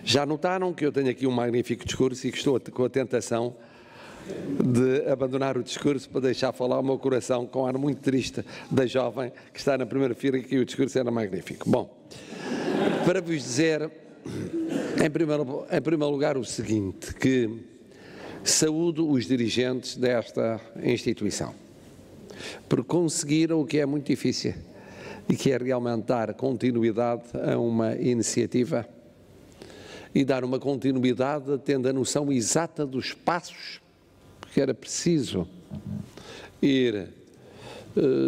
Já notaram que eu tenho aqui um magnífico discurso e que estou com a tentação de abandonar o discurso para deixar falar o meu coração com um ar muito triste da jovem que está na primeira fila e que o discurso era magnífico. Bom, para vos dizer, em primeiro lugar, o seguinte, que saúdo os dirigentes desta instituição, porque conseguiram o que é muito difícil e que é realmente dar continuidade a uma iniciativa e dar uma continuidade tendo a noção exata dos passos que era preciso ir,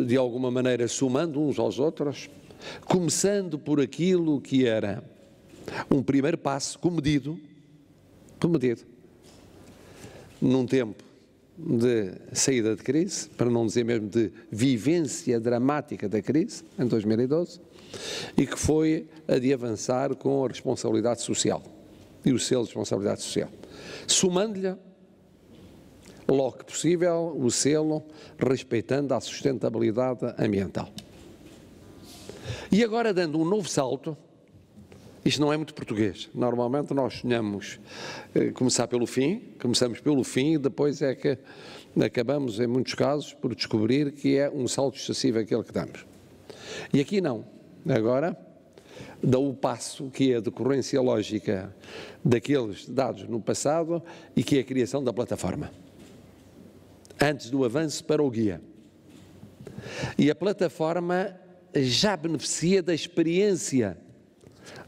de alguma maneira, somando uns aos outros, começando por aquilo que era um primeiro passo comedido, num tempo de saída de crise, para não dizer mesmo de vivência dramática da crise, em 2012, e que foi a de avançar com a responsabilidade social e o selo de responsabilidade social, somando-lhe, logo que possível, o selo respeitando a sustentabilidade ambiental. E agora, dando um novo salto, isto não é muito português, normalmente nós sonhamos começamos pelo fim e depois é que acabamos, em muitos casos, por descobrir que é um salto excessivo aquele que damos. E aqui não, agora dá o passo que é a decorrência lógica daqueles dados no passado e que é a criação da plataforma, antes do avanço para o guia. E a plataforma já beneficia da experiência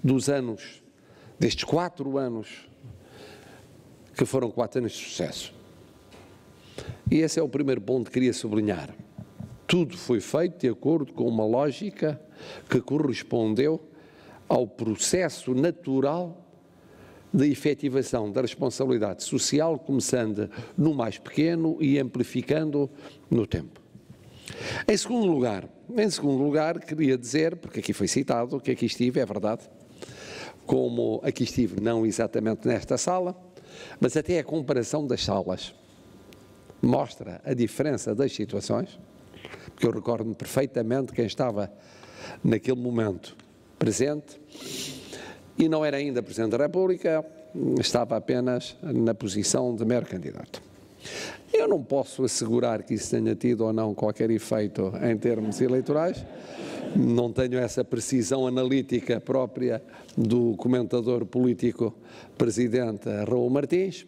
dos anos, destes 4 anos, que foram 4 anos de sucesso. E esse é o primeiro ponto que queria sublinhar. Tudo foi feito de acordo com uma lógica que correspondeu ao processo natural de efetivação da responsabilidade social, começando no mais pequeno e amplificando no tempo. Em segundo lugar, queria dizer, porque aqui foi citado, que aqui estive, é verdade, como aqui estive não exatamente nesta sala, mas até a comparação das salas mostra a diferença das situações, porque eu recordo-me perfeitamente quem estava naquele momento presente, e não era ainda Presidente da República, estava apenas na posição de mero candidato. Eu não posso assegurar que isso tenha tido ou não qualquer efeito em termos eleitorais, não tenho essa precisão analítica própria do comentador político Presidente Raul Martins.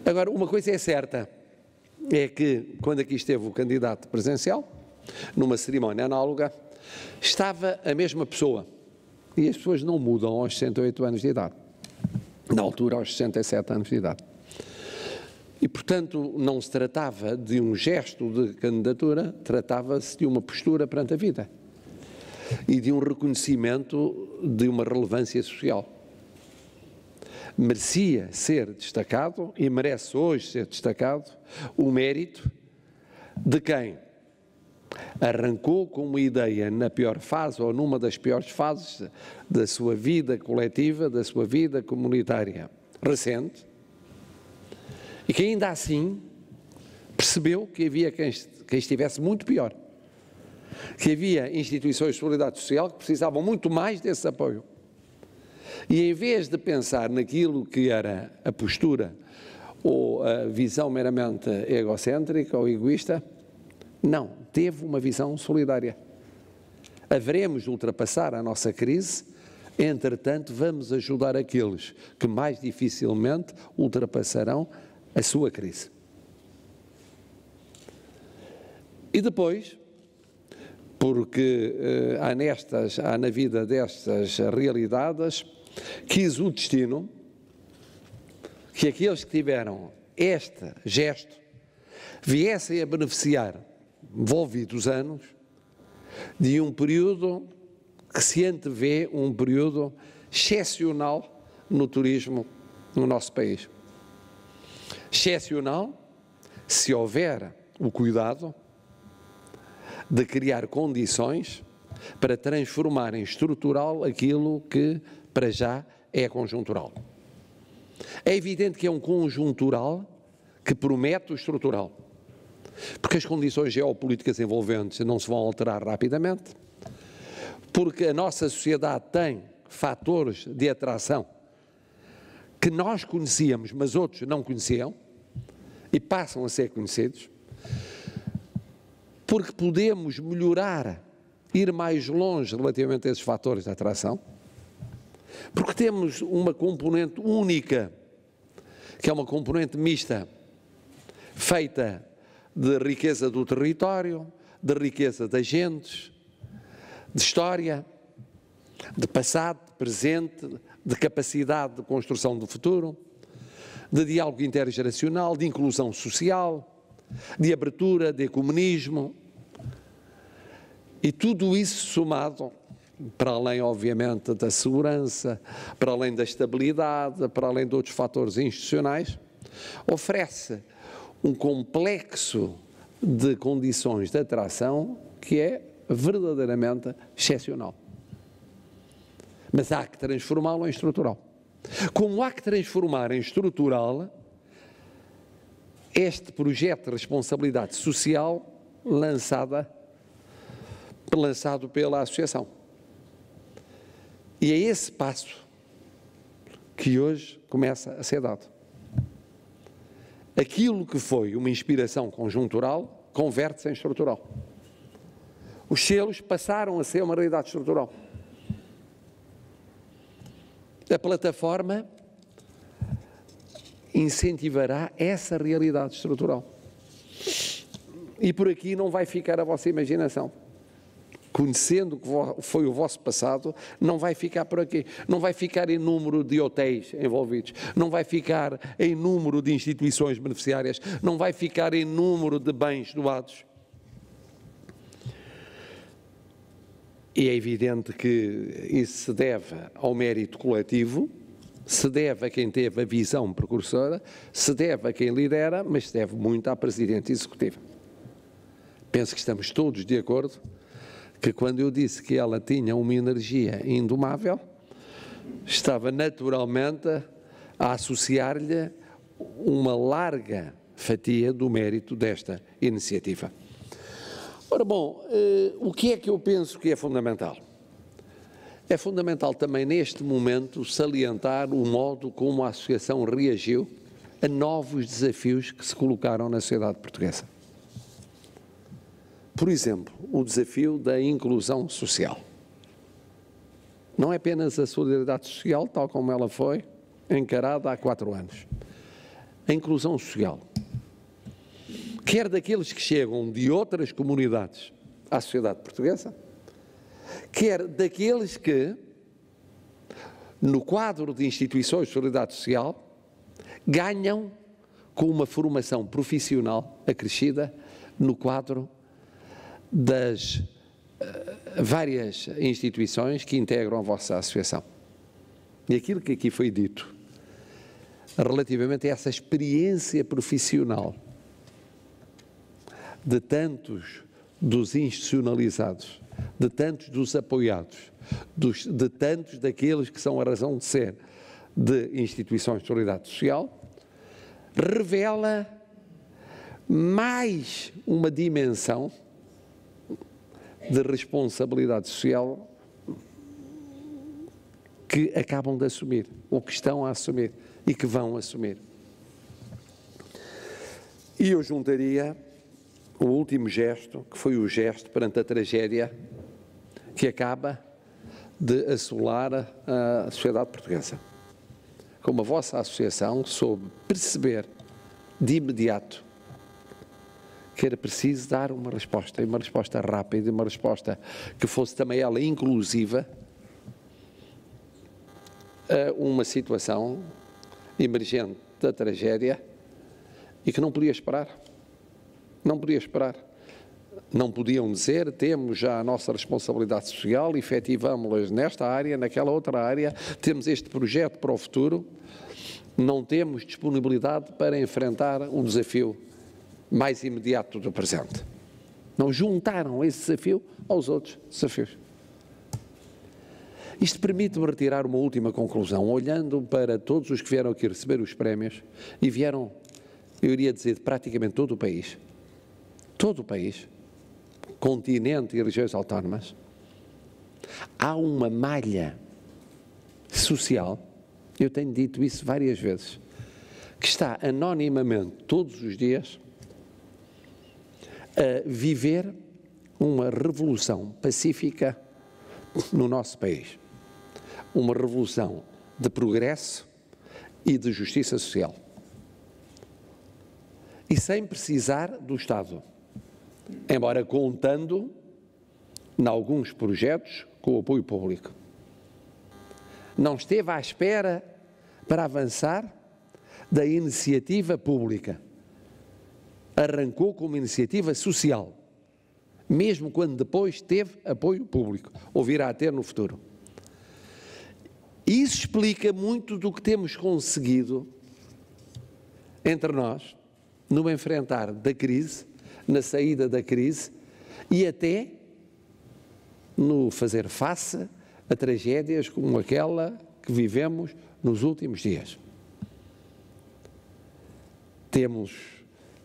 Agora, uma coisa é certa, é que quando aqui esteve o candidato presidencial, numa cerimónia análoga, estava a mesma pessoa. E as pessoas não mudam aos 68 anos de idade, na altura aos 67 anos de idade. E, portanto, não se tratava de um gesto de candidatura, tratava-se de uma postura perante a vida e de um reconhecimento de uma relevância social. Merecia ser destacado e merece hoje ser destacado o mérito de quem arrancou com uma ideia na pior fase ou numa das piores fases da sua vida coletiva, da sua vida comunitária recente, e que ainda assim percebeu que havia quem estivesse muito pior, que havia instituições de solidariedade social que precisavam muito mais desse apoio. E em vez de pensar naquilo que era a postura ou a visão meramente egocêntrica ou egoísta, não, teve uma visão solidária. Haveremos de ultrapassar a nossa crise, entretanto vamos ajudar aqueles que mais dificilmente ultrapassarão a sua crise. E depois, porque há na vida destas realidades, quis o destino que aqueles que tiveram este gesto viessem a beneficiar, envolvidos anos, de um período que se antevê um período excepcional no turismo no nosso país. Excepcional se houver o cuidado de criar condições para transformar em estrutural aquilo que para já é conjuntural. É evidente que é um conjuntural que promete o estrutural, porque as condições geopolíticas envolventes não se vão alterar rapidamente, porque a nossa sociedade tem fatores de atração que nós conhecíamos, mas outros não conheciam, e passam a ser conhecidos, porque podemos melhorar, ir mais longe relativamente a esses fatores de atração, porque temos uma componente única, que é uma componente mista, feita de riqueza do território, de riqueza de agentes, de história, de passado, de presente, de capacidade de construção do futuro, de diálogo intergeracional, de inclusão social, de abertura, de ecumenismo, e tudo isso somado, para além, obviamente, da segurança, para além da estabilidade, para além de outros fatores institucionais, oferece um complexo de condições de atração que é verdadeiramente excepcional. Mas há que transformá-lo em estrutural. Como há que transformar em estrutural este projeto de responsabilidade social lançado pela Associação. E é esse passo que hoje começa a ser dado. Aquilo que foi uma inspiração conjuntural converte-se em estrutural. Os selos passaram a ser uma realidade estrutural. A plataforma incentivará essa realidade estrutural. E por aqui não vai ficar a vossa imaginação. Conhecendo o que foi o vosso passado, não vai ficar por aqui. Não vai ficar em número de hotéis envolvidos, não vai ficar em número de instituições beneficiárias, não vai ficar em número de bens doados. E é evidente que isso se deve ao mérito coletivo, se deve a quem teve a visão precursora, se deve a quem lidera, mas se deve muito à Presidente Executiva. Penso que estamos todos de acordo que quando eu disse que ela tinha uma energia indomável, estava naturalmente a associar-lhe uma larga fatia do mérito desta iniciativa. Ora bom, o que é que eu penso que é fundamental? É fundamental também neste momento salientar o modo como a Associação reagiu a novos desafios que se colocaram na sociedade portuguesa. Por exemplo, o desafio da inclusão social. Não é apenas a solidariedade social, tal como ela foi encarada há 4 anos. A inclusão social. Quer daqueles que chegam de outras comunidades à sociedade portuguesa, quer daqueles que, no quadro de instituições de solidariedade social, ganham com uma formação profissional acrescida no quadro das várias instituições que integram a vossa associação. E aquilo que aqui foi dito, relativamente a essa experiência profissional de tantos dos institucionalizados, de tantos dos apoiados, de tantos daqueles que são a razão de ser de instituições de solidariedade social, revela mais uma dimensão de responsabilidade social que acabam de assumir, ou que estão a assumir e que vão assumir. E eu juntaria o último gesto, que foi o gesto perante a tragédia que acaba de assolar a sociedade portuguesa. Como a vossa associação soube perceber de imediato que era preciso dar uma resposta, e uma resposta rápida, e uma resposta que fosse também ela inclusiva a uma situação emergente da tragédia e que não podia esperar. Não podia esperar. Não podiam dizer, temos já a nossa responsabilidade social, efetivamos-las nesta área, naquela outra área, temos este projeto para o futuro, não temos disponibilidade para enfrentar um desafio mais imediato do presente. Não juntaram esse desafio aos outros desafios. Isto permite-me retirar uma última conclusão, olhando para todos os que vieram aqui receber os prémios, e vieram, eu iria dizer, de praticamente todo o país, continente e regiões autónomas. Há uma malha social eu tenho dito isso várias vezes, que está anonimamente, todos os dias, a viver uma revolução pacífica no nosso país. Uma revolução de progresso e de justiça social. E sem precisar do Estado, embora contando, em alguns projetos, com o apoio público. Não esteve à espera para avançar da iniciativa pública. Arrancou como iniciativa social, mesmo quando depois teve apoio público, ou virá a ter no futuro. Isso explica muito do que temos conseguido entre nós, no enfrentar da crise, na saída da crise e até no fazer face a tragédias como aquela que vivemos nos últimos dias. Temos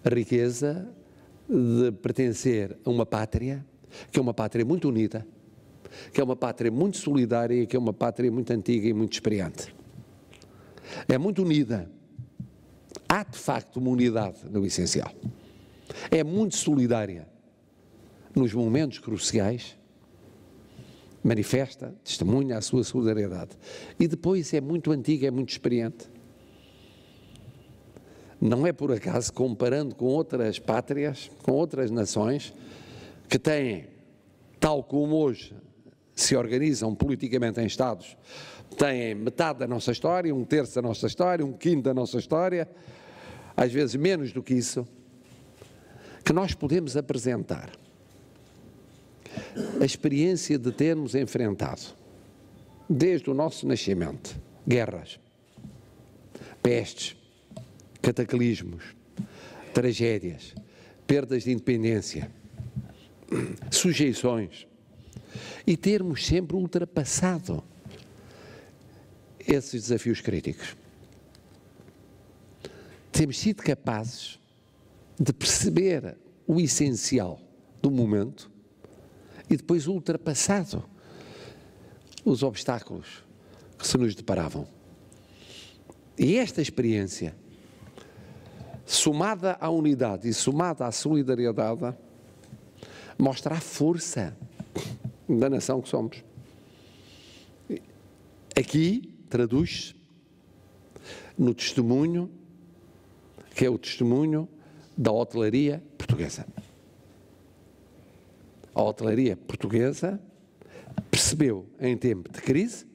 a riqueza de pertencer a uma pátria, que é uma pátria muito unida, que é uma pátria muito solidária e que é uma pátria muito antiga e muito experiente. É muito unida. Há, de facto, uma unidade no essencial. É muito solidária. Nos momentos cruciais, manifesta, testemunha a sua solidariedade. E depois é muito antiga, é muito experiente. Não é por acaso, comparando com outras pátrias, com outras nações, que têm, tal como hoje se organizam politicamente em Estados, têm metade da nossa história, um terço da nossa história, um quinto da nossa história, às vezes menos do que isso, que nós podemos apresentar a experiência de termos enfrentado, desde o nosso nascimento, guerras, pestes, cataclismos, tragédias, perdas de independência, sujeições, e termos sempre ultrapassado esses desafios críticos. Temos sido capazes de perceber o essencial do momento e depois ultrapassado os obstáculos que se nos deparavam. E esta experiência, somada à unidade e somada à solidariedade, mostra a força da nação que somos. Aqui traduz-se no testemunho, que é o testemunho da hotelaria portuguesa. A hotelaria portuguesa percebeu, em tempo de crise,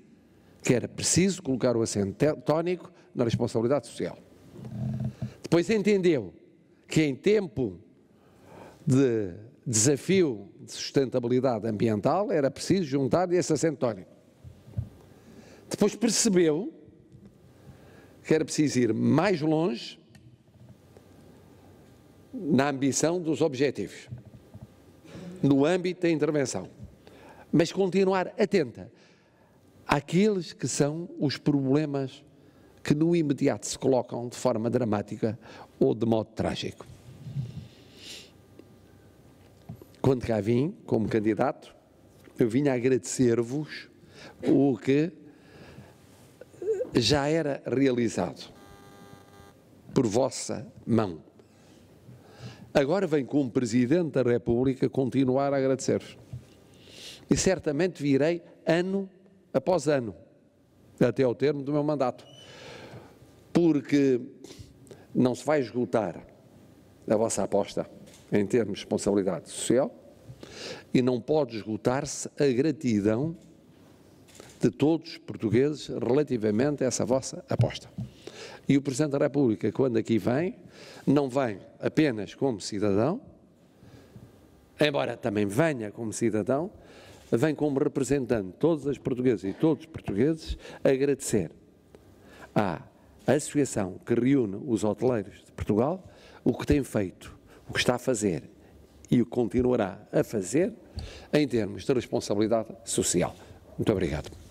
que era preciso colocar o acento tónico na responsabilidade social. Depois entendeu que em tempo de desafio de sustentabilidade ambiental era preciso juntar esse acento tónico. Depois percebeu que era preciso ir mais longe na ambição dos objetivos, no âmbito da intervenção, mas continuar atenta àqueles que são os problemas que no imediato se colocam de forma dramática ou de modo trágico. Quando cá vim, como candidato, eu vim agradecer-vos o que já era realizado por vossa mão. Agora vem como Presidente da República continuar a agradecer-vos. E certamente virei ano após ano, até ao termo do meu mandato. Porque não se vai esgotar a vossa aposta em termos de responsabilidade social e não pode esgotar-se a gratidão de todos os portugueses relativamente a essa vossa aposta. E o Presidente da República, quando aqui vem, não vem apenas como cidadão, embora também venha como cidadão, vem como representante de todas as portuguesas e todos os portugueses agradecer à associação que reúne os hoteleiros de Portugal o que tem feito, o que está a fazer e o que continuará a fazer em termos de responsabilidade social. Muito obrigado.